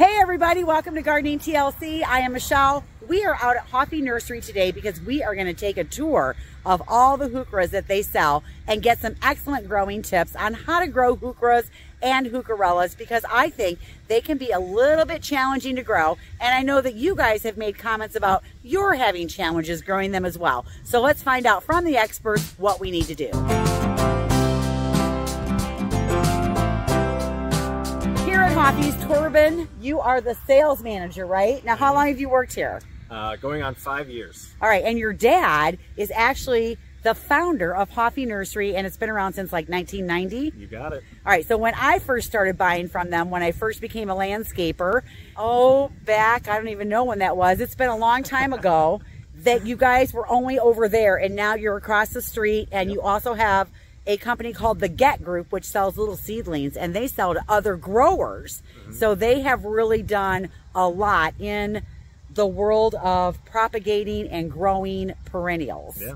Hey everybody, welcome to Gardening TLC. I am Michelle. We are out at Hoffie Nursery today because we are going to take a tour of all the heucheras that they sell and get some excellent growing tips on how to grow heucheras and heucherellas, because I think they can be a little bit challenging to grow, and I know that you guys have made comments about you're having challenges growing them as well. So let's find out from the experts what we need to do. Here at Hoffie's, Torben, you are the sales manager, right? Now, how long have you worked here? Going on 5 years. All right, and your dad is actually the founder of Hoffie Nursery, and it's been around since like 1990. You got it. All right, so when I first started buying from them, when I first became a landscaper, back, I don't even know when that was. It's been a long time ago that you guys were only over there, and now you're across the street, and you also have a company called the Get Group, which sells little seedlings, and they sell to other growers. So they have really done a lot in the world of propagating and growing perennials. Yeah.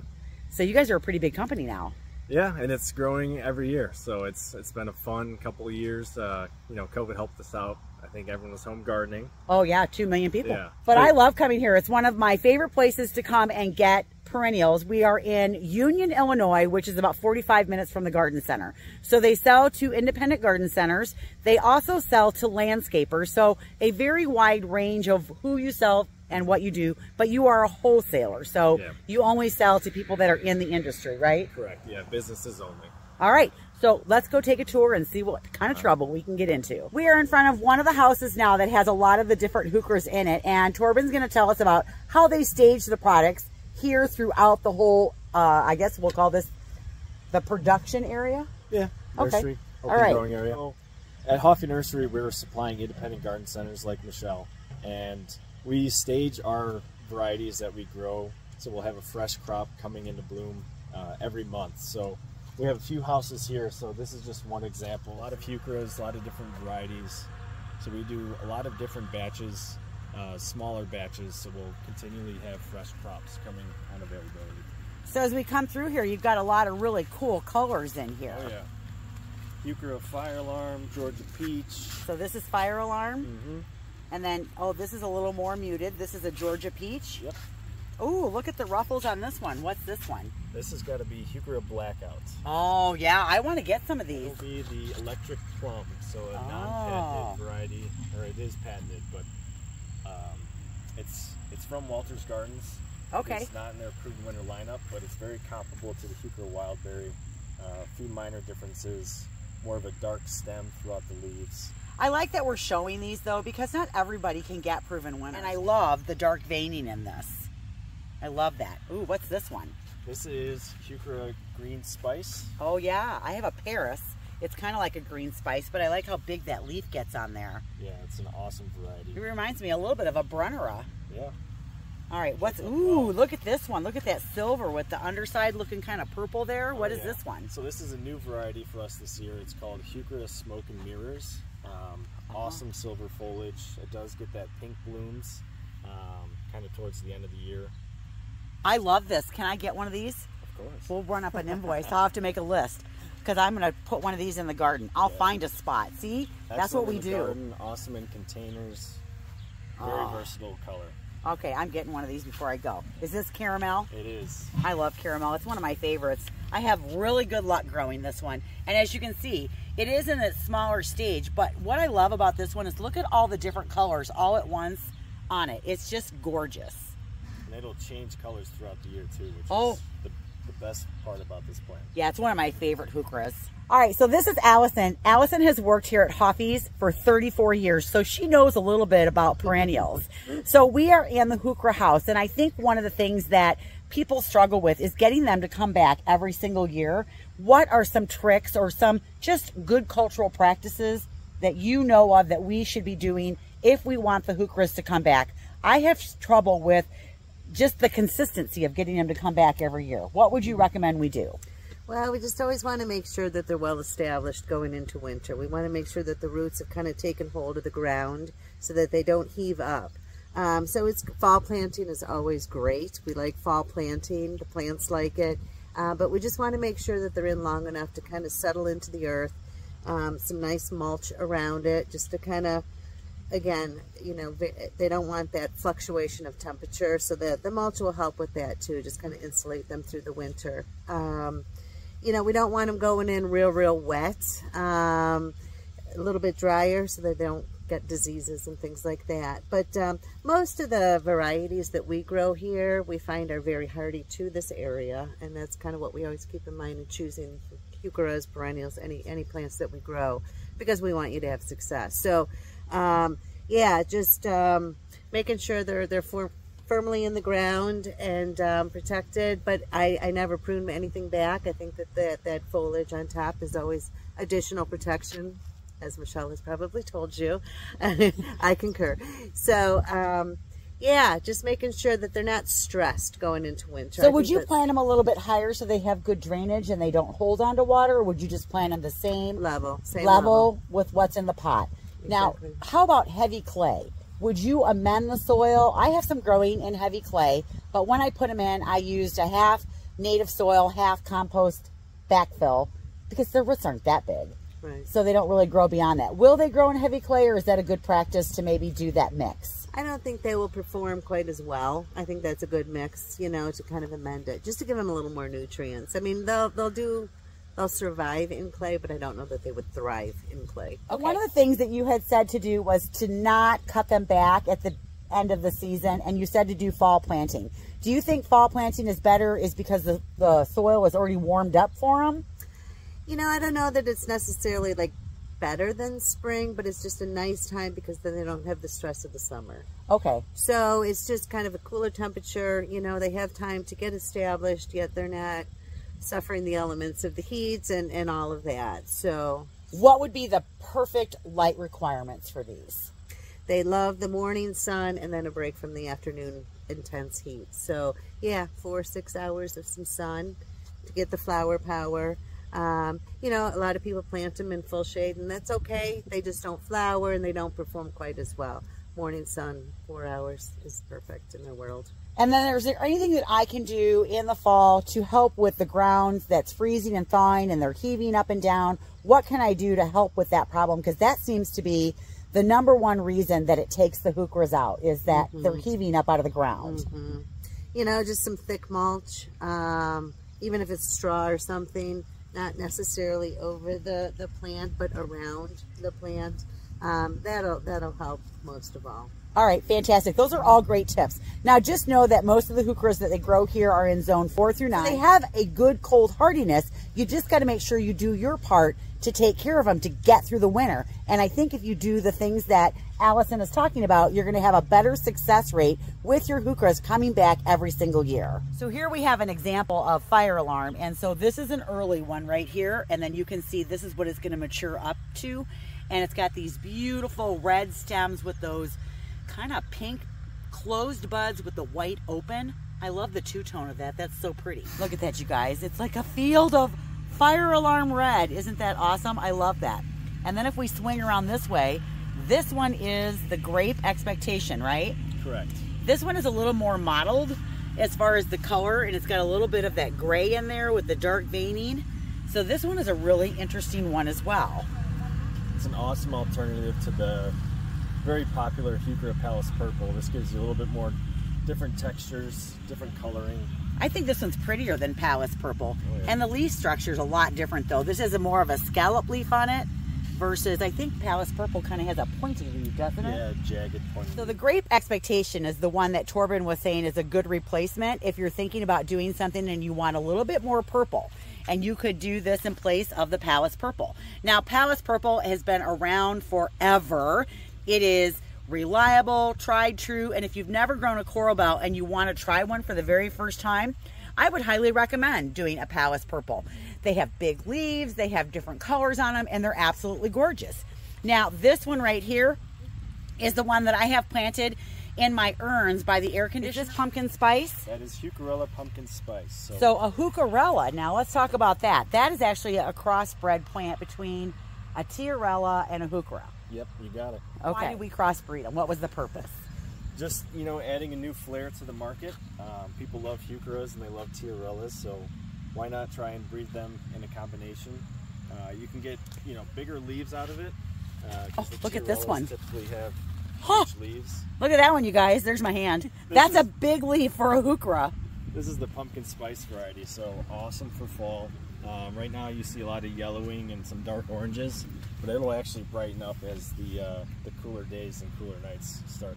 So you guys are a pretty big company now. Yeah, and it's growing every year. So it's been a fun couple of years. You know, COVID helped us out. I think everyone was home gardening. Oh yeah, 2 million people. Yeah. But I love coming here. It's one of my favorite places to come and get perennials. We are in Union, Illinois, which is about 45 minutes from the garden center. So they sell to independent garden centers. They also sell to landscapers. So a very wide range of who you sell and what you do, but you are a wholesaler. So you only sell to people that are in the industry, right? Correct. Yeah, businesses only. All right. So let's go take a tour and see what kind of trouble we can get into. We are in front of one of the houses now that has a lot of the different heucheras in it, and Torben's going to tell us about how they stage the products here throughout the whole, I guess we'll call this the production area? Yeah, nursery, open growing area. So at Hoffie Nursery, we're supplying independent garden centers like Michelle, and we stage our varieties that we grow, so we'll have a fresh crop coming into bloom every month. So we have a few houses here, so this is just one example. A lot of heucheras, a lot of different varieties. So we do a lot of different batches, smaller batches, so we'll continually have fresh crops coming on availability. So as we come through here, you've got a lot of really cool colors in here. Oh yeah. Heuchera Fire Alarm, Georgia Peach. So this is Fire Alarm? Mm-hmm. And then, this is a little more muted. This is a Georgia Peach. Yep. Oh, look at the ruffles on this one. What's this one? This has got to be Heuchera Blackout. Oh, yeah. I want to get some of these. It'll be the electric plum, so a non-patented variety, or it is patented, but it's from Walter's Gardens. Okay. It's not in their approved winter lineup, but it's very comparable to the Heuchera Wildberry. A few minor differences, more of a dark stem throughout the leaves. I like that we're showing these though, because not everybody can get proven winter. And I love the dark veining in this. I love that. Ooh, what's this one? This is Heuchera Green Spice. Oh yeah, I have a Paris. It's kind of like a green spice, but I like how big that leaf gets on there. Yeah, it's an awesome variety. It reminds me a little bit of a Brunnera. Yeah. All right, ooh, look at this one. Look at that silver with the underside looking kind of purple there. What is this one? So this is a new variety for us this year. It's called Heuchera Smoke and Mirrors. Awesome silver foliage. It does get that pink blooms kind of towards the end of the year. I love this. Can I get one of these? Of course. We'll run up an invoice. I'll have to make a list because I'm going to put one of these in the garden. I'll find a spot. See? That's what we do. Garden, awesome in containers. Very versatile color. Okay, I'm getting one of these before I go. Is this caramel? It is. I love caramel. It's one of my favorites. I have really good luck growing this one. And as you can see, it is in a smaller stage, but what I love about this one is look at all the different colors all at once on it. It's just gorgeous. And it'll change colors throughout the year too, which is the best part about this plant. Yeah, it's one of my favorite heucheras. All right, so this is Allison. Allison has worked here at Hoffie's for 34 years, so she knows a little bit about perennials. So we are in the heuchera house, and I think one of the things that people struggle with is getting them to come back every single year. What are some tricks or some just good cultural practices that you know of that we should be doing if we want the heucheras to come back? I have trouble with just the consistency of getting them to come back every year. What would you recommend we do? Well, we just always want to make sure that they're well established going into winter. We want to make sure that the roots have kind of taken hold of the ground so that they don't heave up. So fall planting is always great. We like fall planting. The plants like it. But we just want to make sure that they're in long enough to kind of settle into the earth. Some nice mulch around it just to kind of again, you know, they don't want that fluctuation of temperature, so that the mulch will help with that too, just kind of insulate them through the winter. You know, we don't want them going in real wet, a little bit drier so that they don't get diseases and things like that. But most of the varieties that we grow here, we find are very hardy to this area, and that's kind of what we always keep in mind in choosing Heucheras, perennials, any plants that we grow, because we want you to have success. So yeah, just making sure they're firmly in the ground and protected, but I never prune anything back. I think that foliage on top is always additional protection, as Michelle has probably told you. I concur. So yeah, just making sure that they're not stressed going into winter. So would you plant them a little bit higher so they have good drainage and they don't hold on to water, or would you just plant them the same level with what's in the pot? Exactly. Now, how about heavy clay? Would you amend the soil? I have some growing in heavy clay, but when I put them in, I used a half native soil, half compost backfill, because their roots aren't that big. Right. So they don't really grow beyond that. Will they grow in heavy clay, or is that a good practice to maybe do that mix? I don't think they will perform quite as well. I think that's a good mix, you know, to kind of amend it, just to give them a little more nutrients. I mean, they'll survive in clay, but I don't know that they would thrive in clay. Okay. One of the things that you had said to do was to not cut them back at the end of the season, and you said to do fall planting. Do you think fall planting is better is because the soil was already warmed up for them? You know, I don't know that it's necessarily like better than spring, but it's just a nice time because then they don't have the stress of the summer. Okay. So it's just kind of a cooler temperature. You know, they have time to get established, yet they're not suffering the elements of the heat and all of that. So what would be the perfect light requirements for these? They love the morning sun and then a break from the afternoon intense heat. So yeah, 4 or 6 hours of some sun to get the flower power. You know, a lot of people plant them in full shade, and that's okay. They just don't flower and they don't perform quite as well. Morning sun, 4 hours is perfect in their world. And then is there anything that I can do in the fall to help with the grounds that's freezing and thawing and they're heaving up and down? What can I do to help with that problem? Because that seems to be the #1 reason that it takes the heucheras out, is that they're heaving up out of the ground. You know, just some thick mulch, even if it's straw or something, not necessarily over the plant, but around the plant. That'll help most of all. All right, fantastic. Those are all great tips. Now, just know that most of the heucheras that they grow here are in zone 4 through 9. So they have a good cold hardiness. You just got to make sure you do your part to take care of them to get through the winter. And I think if you do the things that Allison is talking about, you're going to have a better success rate with your heucheras coming back every single year. So here we have an example of fire alarm. And so this is an early one right here. And then you can see this is what it's going to mature up to. And it's got these beautiful red stems with those kind of pink closed buds with the white open. I love the two-tone of that. That's so pretty. Look at that, you guys. It's like a field of fire alarm red. Isn't that awesome? I love that. And then if we swing around this way, this one is the grape expectation, right? Correct. This one is a little more mottled as far as the color, and it's got a little bit of that gray in there with the dark veining. So this one is a really interesting one as well. It's an awesome alternative to the very popular Heuchera Palace Purple. This gives you a little bit more different textures, different coloring. I think this one's prettier than Palace Purple. Oh, yeah. And the leaf structure is a lot different though. This has more of a scallop leaf on it versus I think Palace Purple kind of has a pointy leaf, doesn't it? Yeah, jagged pointy. So the grape expectation is the one that Torben was saying is a good replacement if you're thinking about doing something and you want a little bit more purple. And you could do this in place of the Palace Purple. Now, Palace Purple has been around forever. It is reliable, tried, true, and if you've never grown a coral bell and you want to try one for the very first time, I would highly recommend doing a Palace Purple. They have big leaves, they have different colors on them, and they're absolutely gorgeous. Now, this one right here is the one that I have planted in my urns by the air conditioner. Is this pumpkin spice? That is Heucherella pumpkin spice. So a Heucherella, now let's talk about that. That is actually a crossbred plant between a Tiarella and a Heuchera. Yep, you got it. Okay. Why did we crossbreed them? What was the purpose? Just, you know, adding a new flair to the market. People love Heucheras and they love Tiarellas, so why not try and breed them in a combination? You can get, you know, bigger leaves out of it. Oh, look at this one. Typically have huge leaves. Look at that one, you guys. There's my hand. That's a big leaf for a Heuchera. This is the pumpkin spice variety, so awesome for fall. Right now you see a lot of yellowing and some dark oranges, but it'll actually brighten up as the cooler days and cooler nights start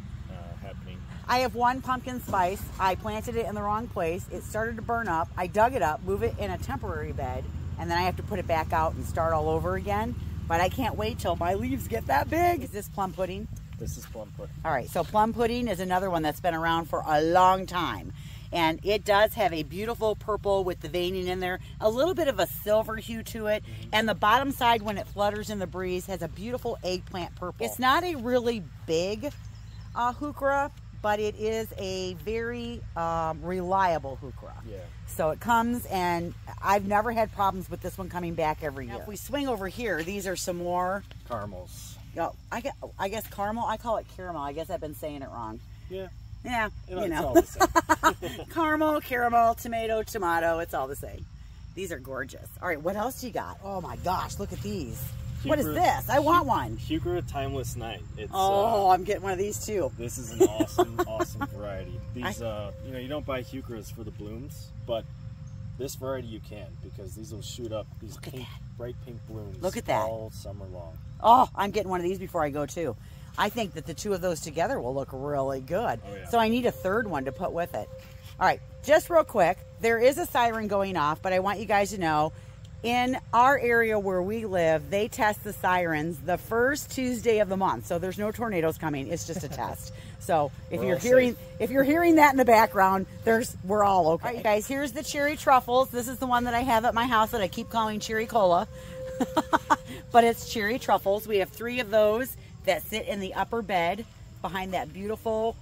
happening. I have one pumpkin spice. I planted it in the wrong place. It started to burn up. I dug it up, move it in a temporary bed, and then I have to put it back out and start all over again. But I can't wait till my leaves get that big. Is this plum pudding? This is plum pudding. All right, so plum pudding is another one that's been around for a long time. And it does have a beautiful purple with the veining in there, a little bit of a silver hue to it, and the bottom side, when it flutters in the breeze, has a beautiful eggplant purple. It's not a really big Heuchera, but it is a very reliable Heuchera. Yeah. So it comes, and I've never had problems with this one coming back every year. Now, if we swing over here, these are some more caramels. Oh, I guess caramel. I call it caramel. I guess I've been saying it wrong. Yeah. Yeah, you know. It's all the same. Caramel, tomato, it's all the same. These are gorgeous. All right, what else do you got? Oh my gosh, look at these. Heuchera, what is this? I want one. Heuchera Timeless Night. It's, I'm getting one of these too. This is an awesome, awesome variety. These, you know, you don't buy Heucheras for the blooms, but this variety you can, because these will shoot up these bright pink blooms. Look at that. All summer long. Oh, I'm getting one of these before I go too. I think that the two of those together will look really good. Oh, yeah. So I need a third one to put with it. All right, just real quick, there is a siren going off, but I want you guys to know, in our area where we live, they test the sirens the first Tuesday of the month. So there's no tornadoes coming. It's just a test. So if you're hearing that in the background, we're all okay. All right, guys, here's the cherry truffles. This is the one that I have at my house that I keep calling cherry cola. But it's cherry truffles. We have 3 of those that sit in the upper bed behind that beautiful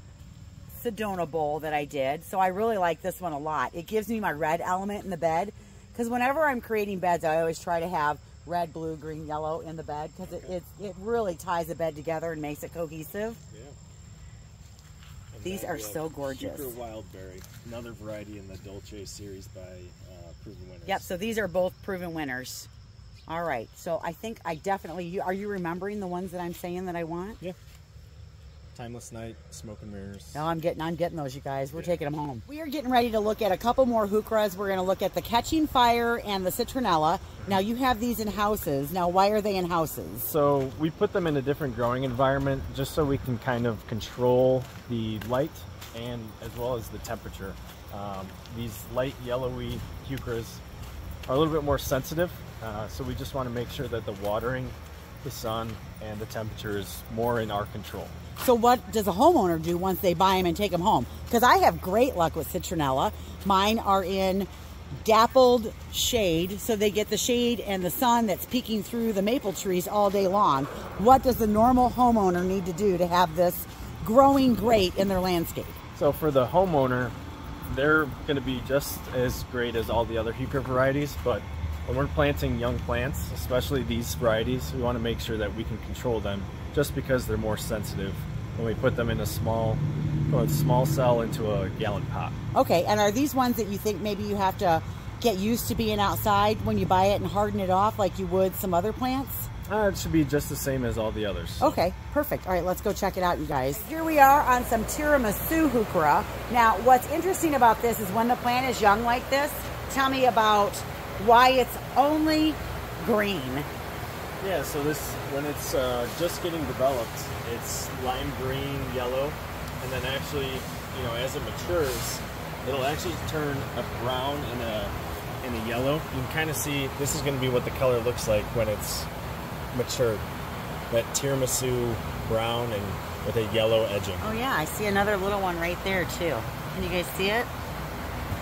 Sedona bowl that I did. So I really like this one a lot. It gives me my red element in the bed, because whenever I'm creating beds, I always try to have red, blue, green, yellow in the bed, because it really ties the bed together and makes it cohesive. Yeah. These are so gorgeous. Heuchera Wildberry, another variety in the Dolce series by Proven Winners. Yep, so these are both Proven Winners. All right, so I think I definitely, are you remembering the ones that I'm saying that I want? Yeah. Timeless Night, Smoke and Mirrors. No, I'm getting those, you guys. We're taking them home. We are getting ready to look at a couple more Heucheras. We're going to look at the Catching Fire and the Citronella. Now, you have these in houses. Now, why are they in houses? So we put them in a different growing environment just so we can kind of control the light and as well as the temperature. These light yellowy Heucheras are a little bit more sensitive. So we just want to make sure that the watering, the sun, and the temperature is more in our control. So what does a homeowner do once they buy them and take them home? Because I have great luck with citronella. Mine are in dappled shade, so they get the shade and the sun that's peeking through the maple trees all day long. What does the normal homeowner need to do to have this growing great in their landscape? So for the homeowner, they're going to be just as great as all the other Heuchera varieties, but when we're planting young plants, especially these varieties, we want to make sure that we can control them just because they're more sensitive when we put them in a small cell into a gallon pot. Okay, and are these ones that you think maybe you have to get used to being outside when you buy it and harden it off like you would some other plants? It should be just the same as all the others. Okay, perfect. All right, let's go check it out, you guys. Here we are on some tiramisu Heuchera. Now, what's interesting about this is when the plant is young like this, tell me about why it's only green. Yeah, so this, when it's just getting developed, it's lime green, yellow, and then actually, you know, as it matures, it'll actually turn a brown and a yellow. You can kind of see, this is going to be what the color looks like when it's matured. That tiramisu brown and with a yellow edging. Oh yeah, I see another little one right there too. Can you guys see it?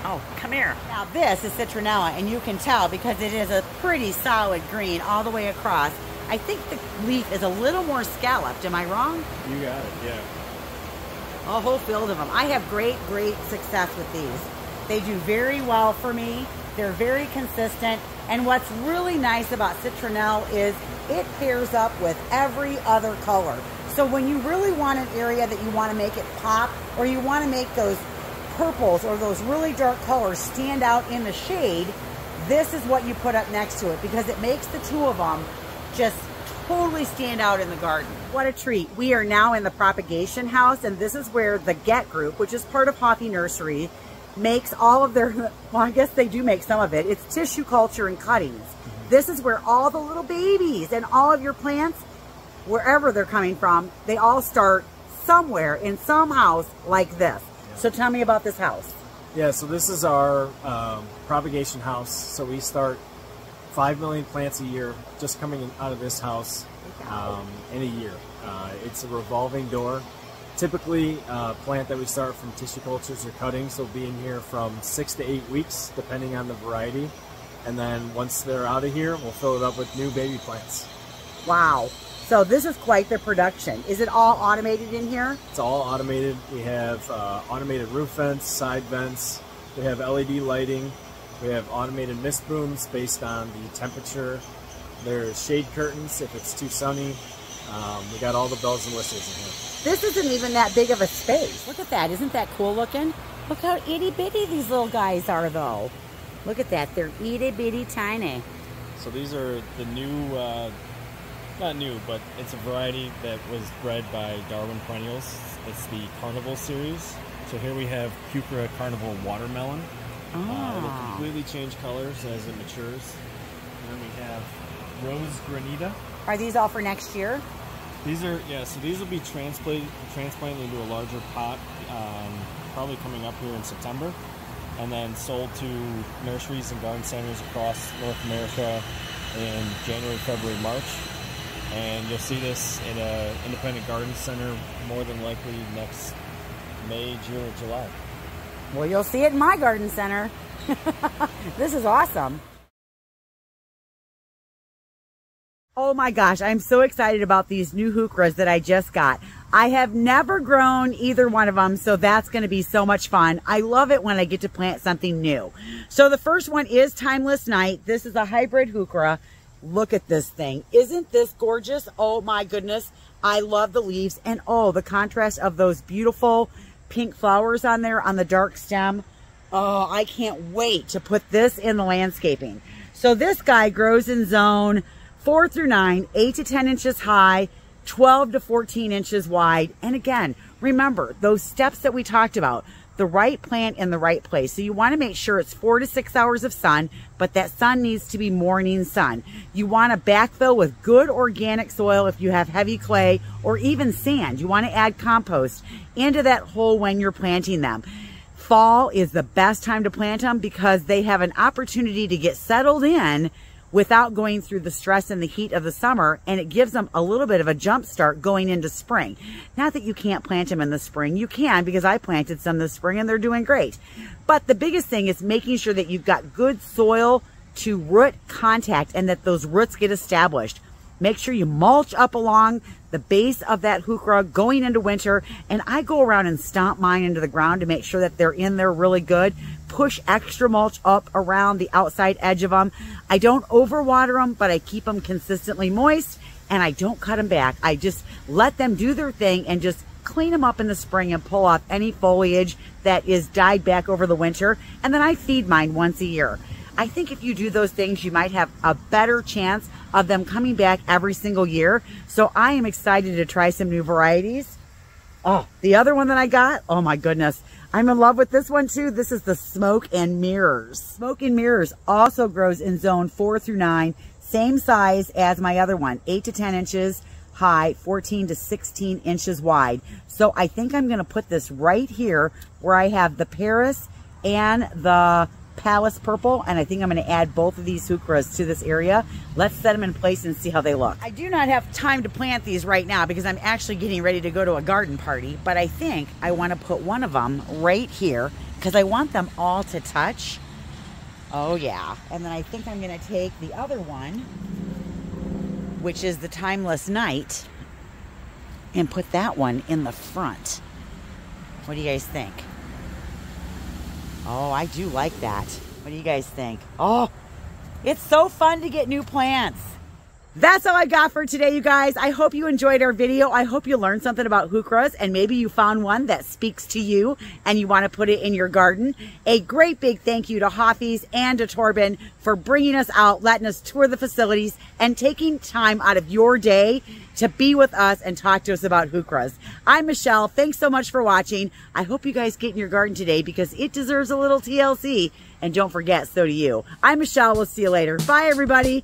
Oh, come here. Now this is citronella, and you can tell because it is a pretty solid green all the way across. I think the leaf is a little more scalloped. Am I wrong? You got it, yeah. A whole field of them. I have great success with these. They do very well for me. They're very consistent. And what's really nice about citronella is it pairs up with every other color. So when you really want an area that you want to make it pop, or you want to make those purples or those really dark colors stand out in the shade, this is what you put up next to it, because it makes the two of them just totally stand out in the garden. What a treat. We are now in the propagation house, and this is where the Get group, which is part of Hoffie Nursery, makes all of their, well, I guess they do make some of it. It's tissue culture and cuttings. This is where all the little babies and all of your plants, wherever they're coming from, they all start somewhere in some house like this. So tell me about this house. Yeah, so this is our propagation house. So we start 5 million plants a year just coming out of this house in a year. It's a revolving door. Typically, a plant that we start from tissue cultures or cuttings will be in here from 6 to 8 weeks, depending on the variety. And then once they're out of here, we'll fill it up with new baby plants. Wow. So this is quite the production. Is it all automated in here? It's all automated. We have automated roof vents, side vents. We have LED lighting. We have automated mist booms based on the temperature. There's shade curtains if it's too sunny. We got all the bells and whistles in here. This isn't even that big of a space. Look at that. Isn't that cool looking? Look how itty bitty these little guys are though. Look at that. They're itty bitty tiny. So these are the new, not new, but it's a variety that was bred by Darwin Perennials. It's the Carnival series. So here we have Heuchera Carnival Watermelon. It'll completely change colors as it matures. And then we have Rose Granita. Are these all for next year? These are, yeah, so these will be transplanted into a larger pot, probably coming up here in September, and then sold to nurseries and garden centers across North America in January, February, March. And you'll see this in an independent garden center more than likely next May, June, or July. Well, you'll see it in my garden center. This is awesome. Oh my gosh, I'm so excited about these new Heucheras that I just got. I have never grown either one of them, so that's going to be so much fun. I love it when I get to plant something new. So the first one is Timeless Night. This is a hybrid Heuchera. Look at this thing. Isn't this gorgeous? Oh my goodness. I love the leaves and oh, the contrast of those beautiful pink flowers on there on the dark stem. Oh, I can't wait to put this in the landscaping. So this guy grows in zone 4 through 9, 8 to 10 inches high, 12 to 14 inches wide. And again, remember those steps that we talked about, the right plant in the right place. So you want to make sure it's 4 to 6 hours of sun, but that sun needs to be morning sun. You want to backfill with good organic soil if you have heavy clay or even sand. You want to add compost into that hole when you're planting them. Fall is the best time to plant them because they have an opportunity to get settled in without going through the stress and the heat of the summer, and it gives them a little bit of a jump start going into spring. Not that you can't plant them in the spring. You can, because I planted some this spring and they're doing great. But the biggest thing is making sure that you've got good soil to root contact and that those roots get established. Make sure you mulch up along the base of that Heuchera going into winter, and I go around and stomp mine into the ground to make sure that they're in there really good. Push extra mulch up around the outside edge of them. I don't overwater them, but I keep them consistently moist, and I don't cut them back. I just let them do their thing and just clean them up in the spring and pull off any foliage that is died back over the winter, and then I feed mine once a year. I think if you do those things, you might have a better chance of them coming back every single year. So I am excited to try some new varieties. Oh, the other one that I got, oh my goodness. I'm in love with this one too. This is the Smoke and Mirrors. Smoke and Mirrors also grows in zone 4 through 9, same size as my other one, 8 to 10 inches high, 14 to 16 inches wide. So I think I'm gonna put this right here where I have the Paris and the Palace Purple, and I think I'm going to add both of these Heucheras to this area. Let's set them in place and see how they look. I do not have time to plant these right now because I'm actually getting ready to go to a garden party, but I think I want to put one of them right here because I want them all to touch. Oh yeah. And then I think I'm going to take the other one, which is the Timeless Night, and put that one in the front. What do you guys think? Oh, I do like that. What do you guys think? Oh, it's so fun to get new plants. That's all I got for today, you guys. I hope you enjoyed our video. I hope you learned something about heucheras, and maybe you found one that speaks to you and you want to put it in your garden. A great big thank you to Hoffie's and to Torben for bringing us out, letting us tour the facilities, and taking time out of your day to be with us and talk to us about heucheras. I'm Michelle. Thanks so much for watching. I hope you guys get in your garden today because it deserves a little TLC. And don't forget, so do you. I'm Michelle. We'll see you later. Bye, everybody.